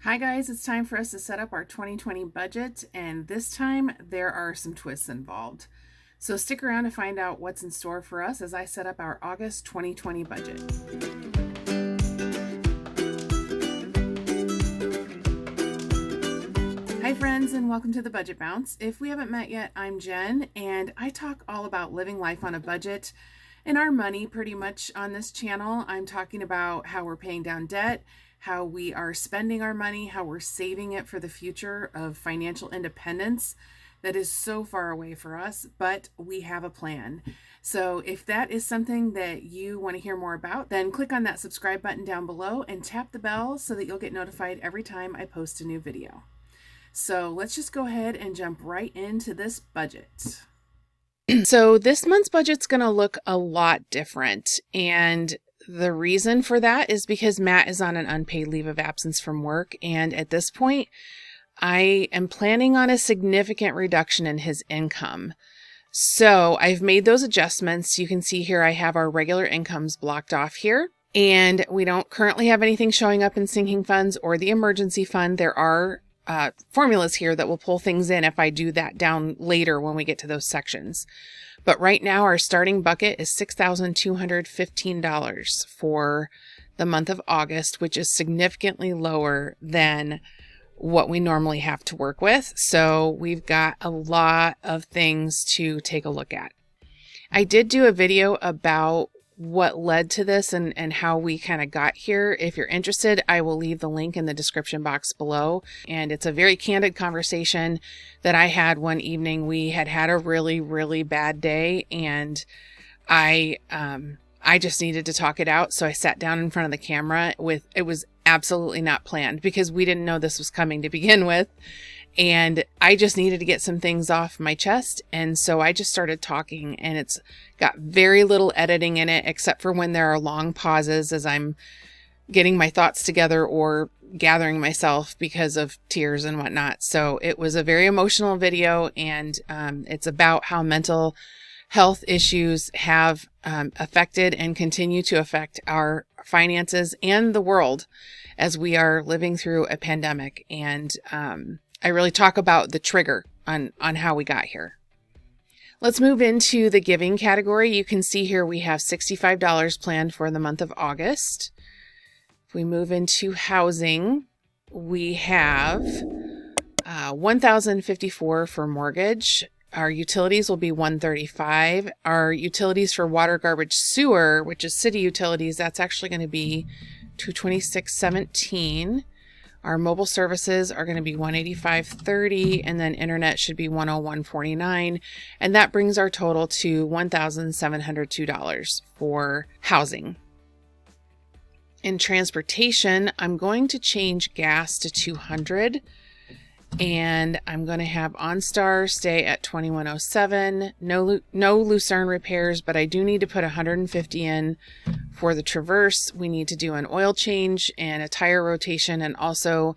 Hi guys, it's time for us to set up our 2020 budget, and this time there are some twists involved. So stick around to find out what's in store for us as I set up our August 2020 budget. Hi friends, and welcome to the Budget Bounce. If we haven't met yet, I'm Jen, and I talk all about living life on a budget and our money pretty much on this channel. I'm talking about how we're paying down debt, how we are spending our money, how we're saving it for the future of financial independence that is so far away for us, but we have a plan. So if that is something that you want to hear more about, then click on that subscribe button down below and tap the bell so that you'll get notified every time I post a new video. So let's just go ahead and jump right into this budget. So this month's budget's going to look a lot different, and the reason for that is because Matt is on an unpaid leave of absence from work, and at this point, I am planning on a significant reduction in his income. So I've made those adjustments. You can see here I have our regular incomes blocked off here, and we don't currently have anything showing up in sinking funds or the emergency fund. There are formulas here that will pull things in if I do that down later when we get to those sections. But right now our starting bucket is $6,215 for the month of August, which is significantly lower than what we normally have to work with. So we've got a lot of things to take a look at. I did do a video about what led to this and how we kind of got here. If you're interested, I will leave the link in the description box below. And it's a very candid conversation that I had one evening. We had a really, really bad day, and I just needed to talk it out. So I sat down in front of the camera it was absolutely not planned because we didn't know this was coming to begin with. And I just needed to get some things off my chest. And so I just started talking, and it's got very little editing in it, except for when there are long pauses as I'm getting my thoughts together or gathering myself because of tears and whatnot. So it was a very emotional video, and it's about how mental health issues have affected and continue to affect our finances and the world as we are living through a pandemic. And I really talk about the trigger on how we got here. Let's move into the giving category. You can see here we have $65 planned for the month of August. If we move into housing, we have $1,054 for mortgage. Our utilities will be $135. Our utilities for water, garbage, sewer, which is city utilities, that's actually going to be $226.17. Our mobile services are going to be $185.30, and then internet should be $101.49, and that brings our total to $1,702 for housing. In transportation, I'm going to change gas to $200, and I'm going to have OnStar stay at $21.07. No Lucerne repairs, but I do need to put $150 in for the Traverse. We need to do an oil change and a tire rotation, and also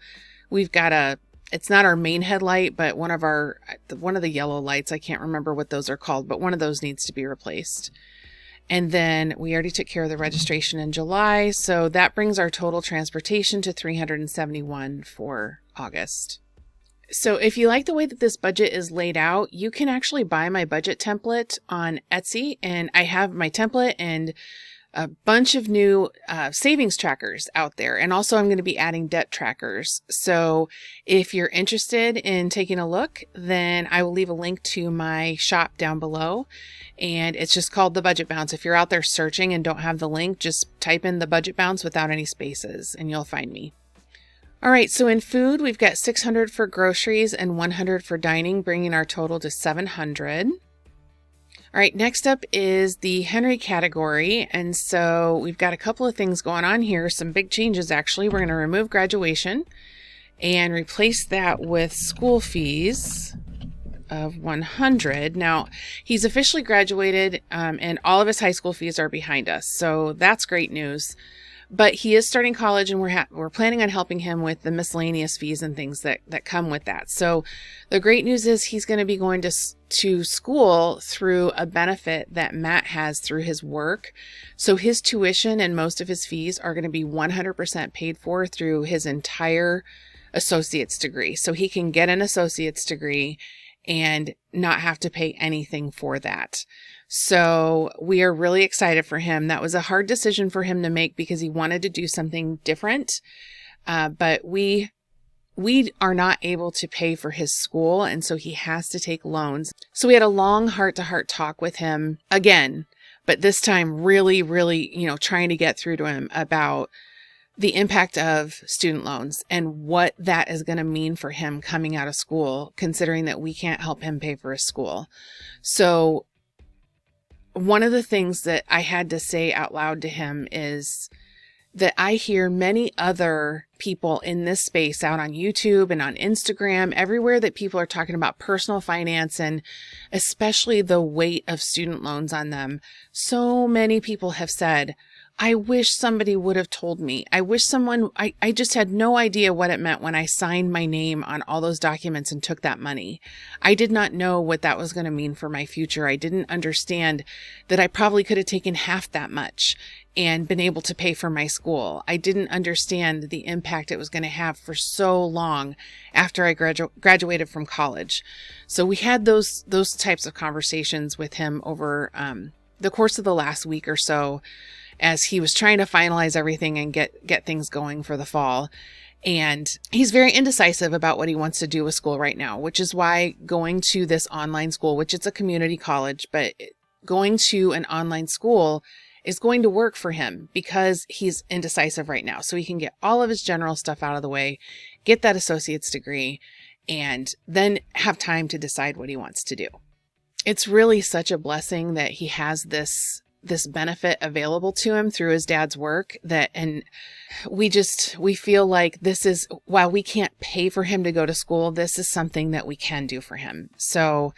we've got it's not our main headlight, but one of the yellow lights. I can't remember what those are called, but one of those needs to be replaced. And then we already took care of the registration in July, so that brings our total transportation to $371 for August. So if you like the way that this budget is laid out, you can actually buy my budget template on Etsy, and I have my template and a bunch of new savings trackers out there. And also I'm going to be adding debt trackers. So if you're interested in taking a look, then I will leave a link to my shop down below. And it's just called The Budget Bounce. If you're out there searching and don't have the link, just type in The Budget Bounce without any spaces and you'll find me. All right, so in food, we've got $600 for groceries and $100 for dining, bringing our total to $700. All right, next up is the Henry category. And so we've got a couple of things going on here, some big changes actually. We're going to remove graduation and replace that with school fees of $100. Now, he's officially graduated and all of his high school fees are behind us. So that's great news. But he is starting college, and we're planning on helping him with the miscellaneous fees and things that come with that. So the great news is he's going to be going to school through a benefit that Matt has through his work. So his tuition and most of his fees are going to be 100% paid for through his entire associate's degree. So he can get an associate's degree and not have to pay anything for that. So we are really excited for him. That was a hard decision for him to make because he wanted to do something different. But we are not able to pay for his school, and so he has to take loans. So we had a long heart-to-heart talk with him again, but this time really, trying to get through to him about the impact of student loans and what that is going to mean for him coming out of school, considering that we can't help him pay for his school. So one of the things that I had to say out loud to him is that I hear many other people in this space out on YouTube and on Instagram, everywhere that people are talking about personal finance and especially the weight of student loans on them. So many people have said, I wish somebody would have told me. I wish I just had no idea what it meant when I signed my name on all those documents and took that money. I did not know what that was going to mean for my future. I didn't understand that I probably could have taken half that much and been able to pay for my school. I didn't understand the impact it was going to have for so long after I graduated from college. So we had those types of conversations with him over the course of the last week or so, as he was trying to finalize everything and get things going for the fall. And he's very indecisive about what he wants to do with school right now, which is why going to this online school, which it's a community college, but going to an online school is going to work for him because he's indecisive right now. So he can get all of his general stuff out of the way, get that associate's degree, and then have time to decide what he wants to do. It's really such a blessing that he has this benefit available to him through his dad's work and we feel like this is, while we can't pay for him to go to school, this is something that we can do for him. So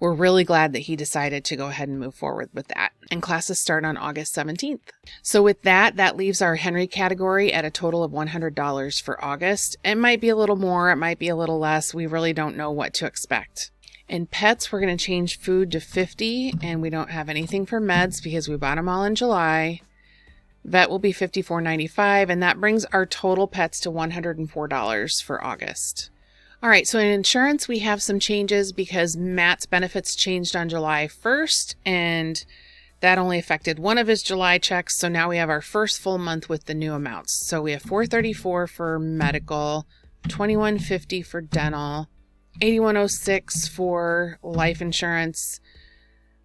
we're really glad that he decided to go ahead and move forward with that. And classes start on August 17th. So with that leaves our Henry category at a total of $100 for August. It might be a little more, it might be a little less. We really don't know what to expect. In pets, we're going to change food to $50, and we don't have anything for meds because we bought them all in July. Vet will be $54.95, and that brings our total pets to $104 for August. All right, so in insurance, we have some changes because Matt's benefits changed on July 1st, and that only affected one of his July checks. So now we have our first full month with the new amounts. So we have $434 for medical, $21.50 for dental, $81.06 for life insurance.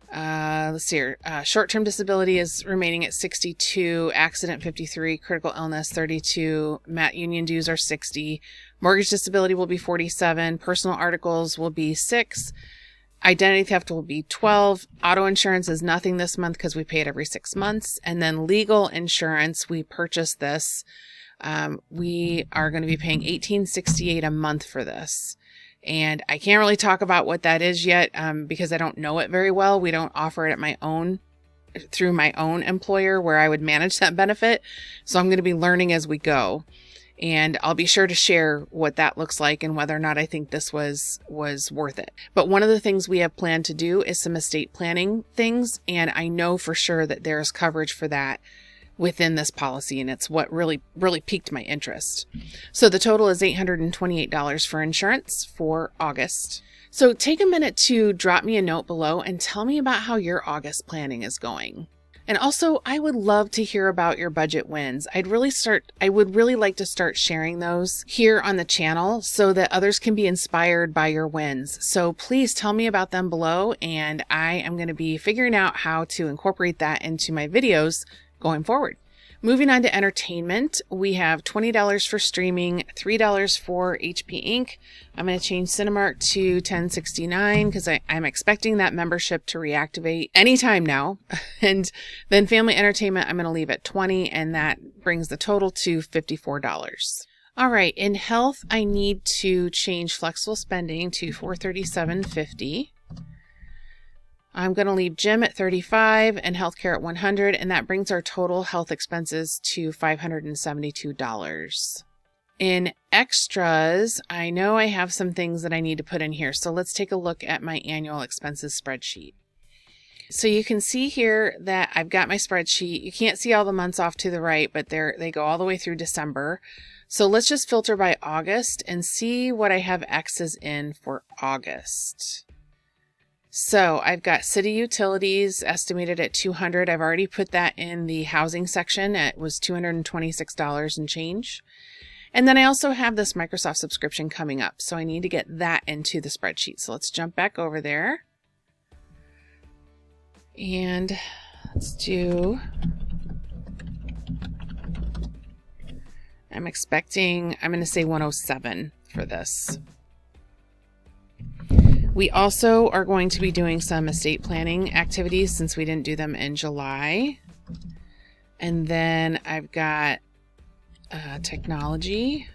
Let's see here. Short-term disability is remaining at $62, accident $53, critical illness $32, Matt union dues are $60, mortgage disability will be $47, personal articles will be $6, identity theft will be $12, auto insurance is nothing this month because we pay it every 6 months, and then legal insurance, we purchased this. We are going to be paying $18.68 a month for this. And I can't really talk about what that is yet because I don't know it very well. We don't offer it at through my own employer where I would manage that benefit. So I'm going to be learning as we go. And I'll be sure to share what that looks like and whether or not I think this was worth it. But one of the things we have planned to do is some estate planning things. And I know for sure that there's coverage for that within this policy, and it's what really piqued my interest. So the total is $828 for insurance for August. So take a minute to drop me a note below and tell me about how your August planning is going. And also, I would love to hear about your budget wins. I would really like to start sharing those here on the channel so that others can be inspired by your wins. So please tell me about them below, and I am going to be figuring out how to incorporate that into my videos going forward. Moving on to entertainment, we have $20 for streaming, $3 for HP Inc. I'm going to change Cinemark to $10.69 because I'm expecting that membership to reactivate anytime now. And then family entertainment, I'm going to leave at $20, and that brings the total to $54. All right, in health, I need to change flexible spending to $437.50. I'm going to leave gym at $35 and healthcare at $100, and that brings our total health expenses to $572. In extras, I know I have some things that I need to put in here, so let's take a look at my annual expenses spreadsheet. So you can see here that I've got my spreadsheet. You can't see all the months off to the right, but they go all the way through December. So let's just filter by August and see what I have X's in for August. So I've got city utilities estimated at $200. I've already put that in the housing section. It was $226 and change. And then I also have this Microsoft subscription coming up. So I need to get that into the spreadsheet. So let's jump back over there. And let's do, I'm going to say 107 for this. We also are going to be doing some estate planning activities since we didn't do them in July. And then I've got technology,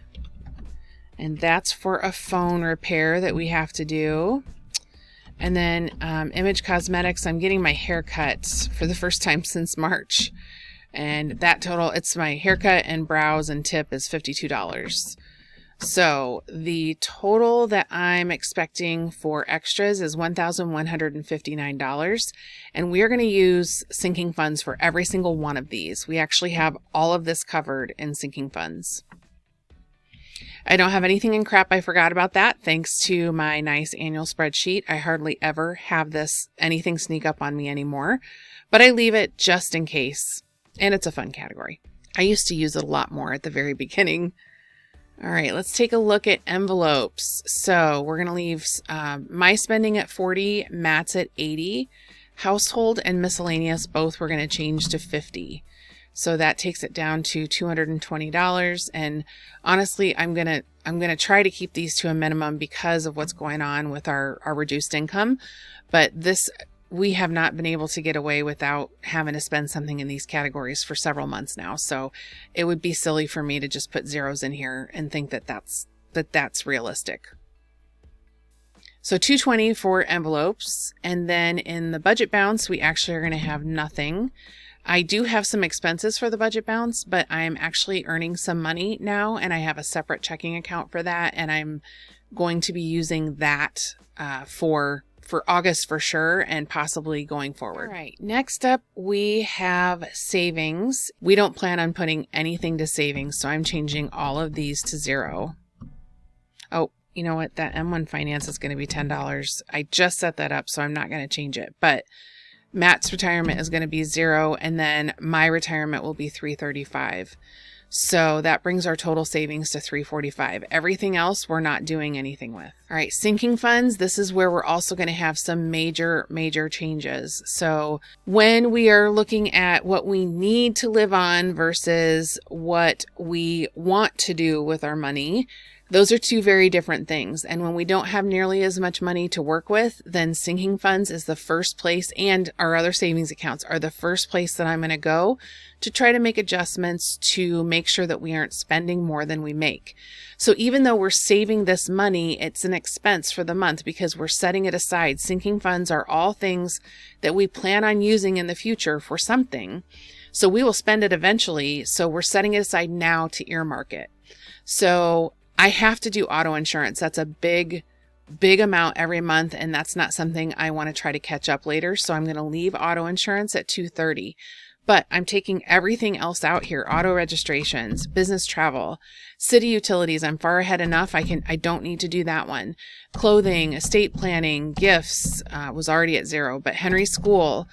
and that's for a phone repair that we have to do. And then Image Cosmetics, I'm getting my haircut for the first time since March. And that total, it's my haircut and brows and tip is $52. So the total that I'm expecting for extras is $1,159. And we are going to use sinking funds for every single one of these. We actually have all of this covered in sinking funds. I don't have anything in crap. I forgot about that. Thanks to my nice annual spreadsheet. I hardly ever have anything sneak up on me anymore, but I leave it just in case. And it's a fun category. I used to use it a lot more at the very beginning. All right, let's take a look at envelopes. So we're going to leave my spending at 40, Matt's at 80. Household and miscellaneous, both we're going to change to 50. So that takes it down to $220. And honestly, I'm going to try to keep these to a minimum because of what's going on with our reduced income. But we have not been able to get away without having to spend something in these categories for several months now. So it would be silly for me to just put zeros in here and think that that's realistic. So $220 for envelopes. And then in the budget bounce, we actually are going to have nothing. I do have some expenses for the budget bounce, but I'm actually earning some money now and I have a separate checking account for that. And I'm going to be using that for August for sure, and possibly going forward. All right, next up we have savings. We don't plan on putting anything to savings, so I'm changing all of these to zero. Oh, you know what? That M1 finance is going to be $10. I just set that up, so I'm not going to change it. But Matt's retirement is going to be zero, and then my retirement will be $335. So that brings our total savings to $345. Everything else we're not doing anything with. All right, sinking funds. This is where we're also going to have some major changes. So when we are looking at what we need to live on versus what we want to do with our money, those are two very different things. And when we don't have nearly as much money to work with, then sinking funds is the first place, and our other savings accounts are the first place that I'm going to go to try to make adjustments to make sure that we aren't spending more than we make. So even though we're saving this money, it's an expense for the month because we're setting it aside. Sinking funds are all things that we plan on using in the future for something. So we will spend it eventually. So we're setting it aside now to earmark it. So I have to do auto insurance. That's a big amount every month, and that's not something I want to try to catch up later. So I'm going to leave auto insurance at $230. But I'm taking everything else out here. Auto registrations, business travel, city utilities. I'm far ahead enough. I don't need to do that one. Clothing, estate planning, gifts, was already at zero, but Henry School,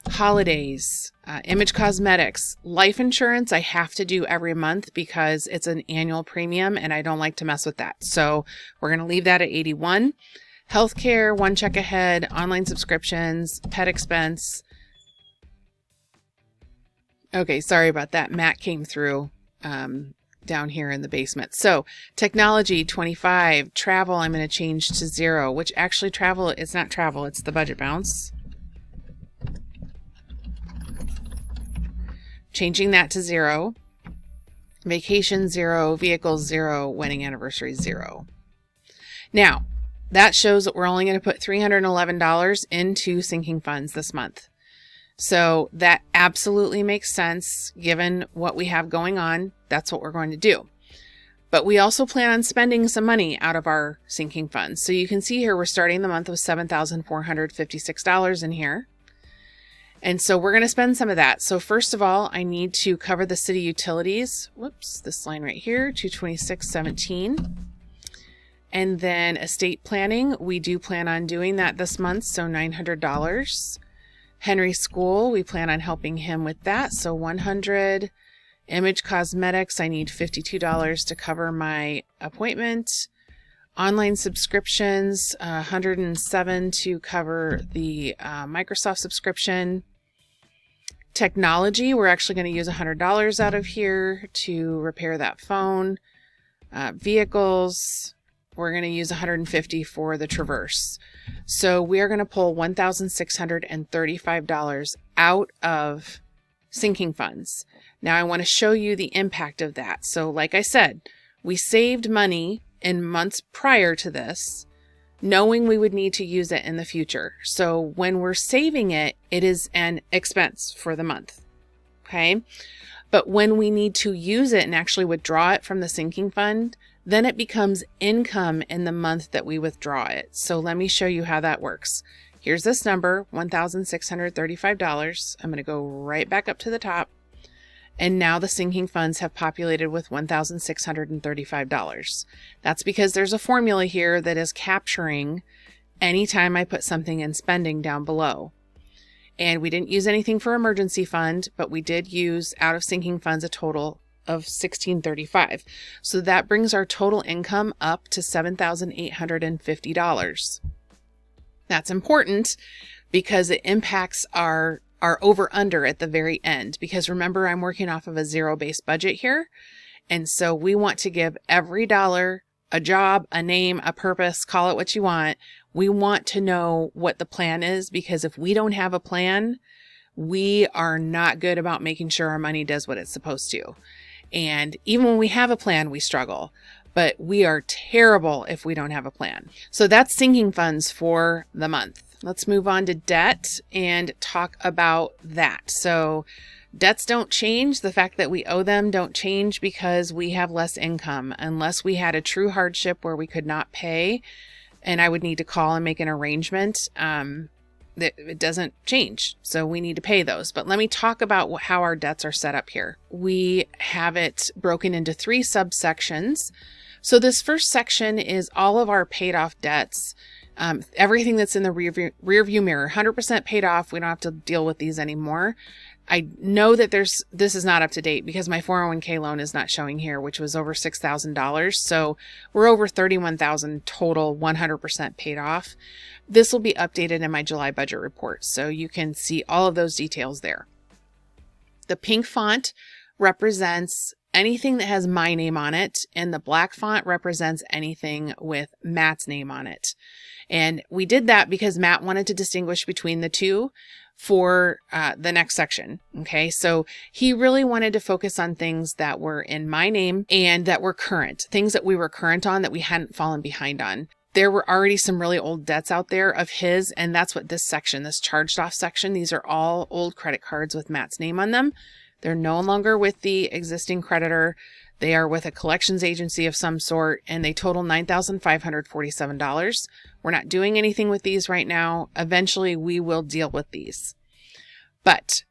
holidays, Image Cosmetics, life insurance. I have to do every month because it's an annual premium and I don't like to mess with that. So we're going to leave that at 81. Healthcare, one check ahead, online subscriptions, pet expense. Okay, sorry about that. Matt came through down here in the basement. So technology, 25. Travel, I'm going to change to 0, which actually travel, it's not travel, it's the budget bounce. Changing that to 0. Vacation, 0. Vehicles, 0. Wedding anniversary, 0. Now, that shows that we're only going to put $311 into sinking funds this month. So that absolutely makes sense given what we have going on. That's what we're going to do. But we also plan on spending some money out of our sinking funds. So you can see here we're starting the month with $7,456 in here. And so we're going to spend some of that. So first of all, I need to cover the city utilities. Whoops, this line right here, 226.17. And then estate planning, we do plan on doing that this month, so $900. Henry School, we plan on helping him with that, so $100. Image Cosmetics, I need $52 to cover my appointment. Online subscriptions, $107 to cover the Microsoft subscription. Technology, we're actually going to use $100 out of here to repair that phone. Vehicles, we're going to use $150 for the Traverse. So we are going to pull $1,635 out of sinking funds. Now I want to show you the impact of that. So like I said, we saved money in months prior to this, knowing we would need to use it in the future. So when we're saving it, it is an expense for the month. Okay. But when we need to use it and actually withdraw it from the sinking fund, then it becomes income in the month that we withdraw it. So let me show you how that works. Here's this number, $1,635. I'm going to go right back up to the top. And now the sinking funds have populated with $1,635. That's because there's a formula here that is capturing anytime I put something in spending down below. And we didn't use anything for emergency fund, but we did use out of sinking funds a total of $1,635. So that brings our total income up to $7,850. That's important because it impacts our over under at the very end, because remember, I'm working off of a zero-based budget here. And so we want to give every dollar a job, a name, a purpose, call it what you want. We want to know what the plan is, because if we don't have a plan, we are not good about making sure our money does what it's supposed to. And even when we have a plan, we struggle, but we are terrible if we don't have a plan. So that's sinking funds for the month. Let's move on to debt and talk about that. So debts don't change. The fact that we owe them don't change because we have less income, unless we had a true hardship where we could not pay and I would need to call and make an arrangement. It doesn't change. So we need to pay those. But let me talk about how our debts are set up here. We have it broken into 3 subsections. So this first section is all of our paid off debts. Everything that's in the rear view mirror, 100% paid off. We don't have to deal with these anymore. I know that this is not up to date because my 401k loan is not showing here, which was over $6,000. So we're over $31,000 total, 100% paid off. This will be updated in my July budget report, so you can see all of those details there. The pink font represents anything that has my name on it, and the black font represents anything with Matt's name on it. And we did that because Matt wanted to distinguish between the two for the next section. Okay, so he really wanted to focus on things that were in my name and that were current, things that we were current on that we hadn't fallen behind on. There were already some really old debts out there of his, and that's what this section, this charged off section, these are all old credit cards with Matt's name on them. They're no longer with the existing creditor. They are with a collections agency of some sort, and they total $9,547. We're not doing anything with these right now. Eventually, we will deal with these. But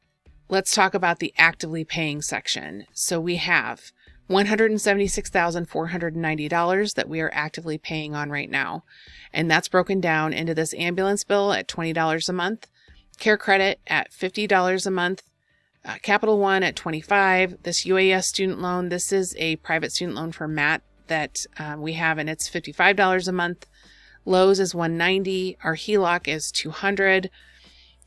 let's talk about the actively paying section. So we have $176,490 that we are actively paying on right now. And that's broken down into this ambulance bill at $20 a month, care credit at $50 a month, Capital One at $25, this UAS student loan. This is a private student loan for Matt that we have, and it's $55 a month. Lowe's is $190. Our HELOC is $200.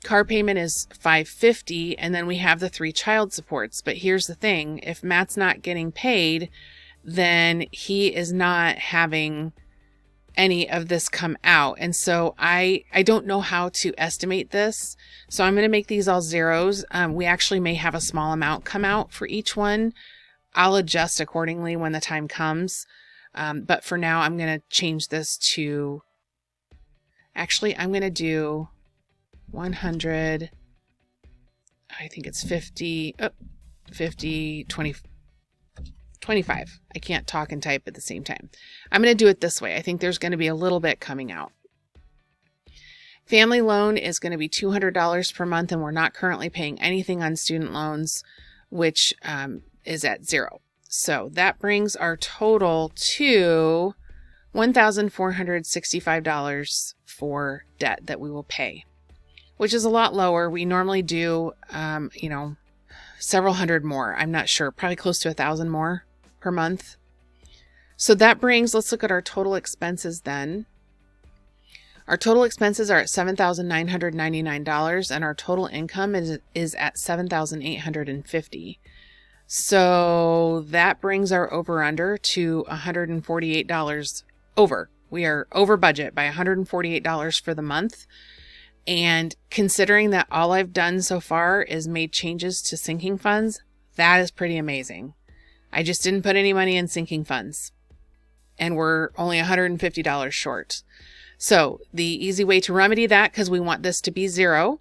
Car payment is $550. And then we have the 3 child supports. But here's the thing. If Matt's not getting paid, then he is not having any of this come out. And so I don't know how to estimate this. So I'm going to make these all zeros. We actually may have a small amount come out for each one. I'll adjust accordingly when the time comes. But for now, I'm going to change this to, actually, I'm going to do 100. I think it's 50, 25. I can't talk and type at the same time. I'm going to do it this way. I think there's going to be a little bit coming out. Family loan is going to be $200 per month, and we're not currently paying anything on student loans, which is at zero. So that brings our total to $1,465 for debt that we will pay, which is a lot lower. We normally do, several hundred more. I'm not sure, probably close to 1,000 more per month. So that brings, let's look at our total expenses then. Our total expenses are at $7,999, and our total income is at $7,850. So that brings our over-under to $148 over. We are over budget by $148 for the month. And considering that all I've done so far is made changes to sinking funds, that is pretty amazing. I just didn't put any money in sinking funds, and we're only $150 short. So the easy way to remedy that, because we want this to be zero,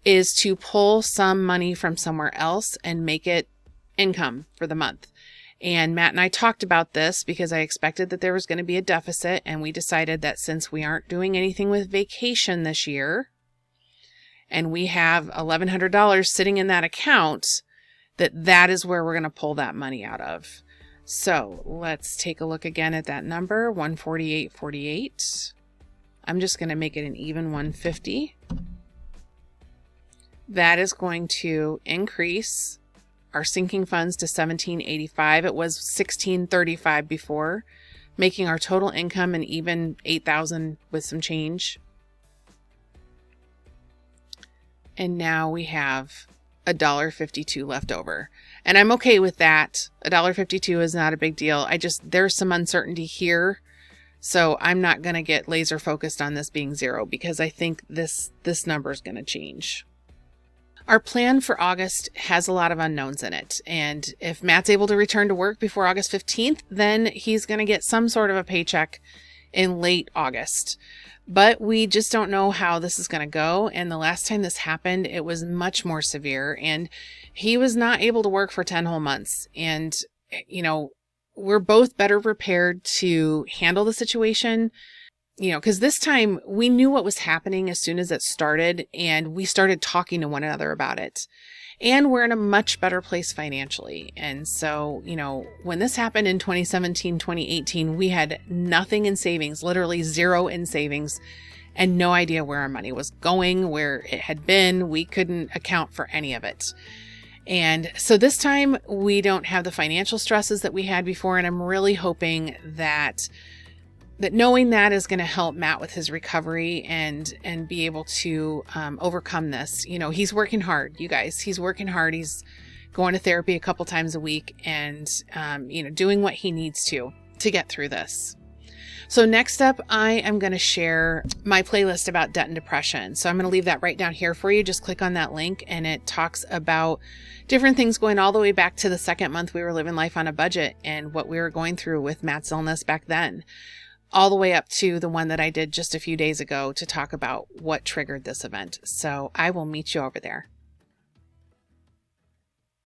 is to pull some money from somewhere else and make it income for the month. And Matt and I talked about this because I expected that there was going to be a deficit, and we decided that since we aren't doing anything with vacation this year, and we have $1,100 sitting in that account, that is where we're going to pull that money out of. So let's take a look again at that number, $148.48. I'm just going to make it an even $150. That is going to increase our sinking funds to $1,785. It was $1,635 before, making our total income an even $8,000 with some change. And now we have $1.52 left over. And I'm okay with that. $1.52 is not a big deal. There's some uncertainty here. So I'm not going to get laser focused on this being zero, because I think this number is going to change. Our plan for August has a lot of unknowns in it. And if Matt's able to return to work before August 15th, then he's going to get some sort of a paycheck in late August. But we just don't know how this is going to go. And the last time this happened, it was much more severe. And he was not able to work for 10 whole months. And, we're both better prepared to handle the situation. Because this time we knew what was happening as soon as it started, and we started talking to one another about it. And we're in a much better place financially. And so, when this happened in 2017, 2018, we had nothing in savings, literally zero in savings, and no idea where our money was going, where it had been. We couldn't account for any of it. And so this time we don't have the financial stresses that we had before. And I'm really hoping that knowing that is going to help Matt with his recovery and be able to overcome this. He's working hard, you guys. He's working hard. He's going to therapy a couple times a week and, doing what he needs to get through this. So next up, I am going to share my playlist about debt and depression. So I'm going to leave that right down here for you. Just click on that link, and it talks about different things going all the way back to the second month we were living life on a budget and what we were going through with Matt's illness back then, all the way up to the one that I did just a few days ago to talk about what triggered this event. So I will meet you over there.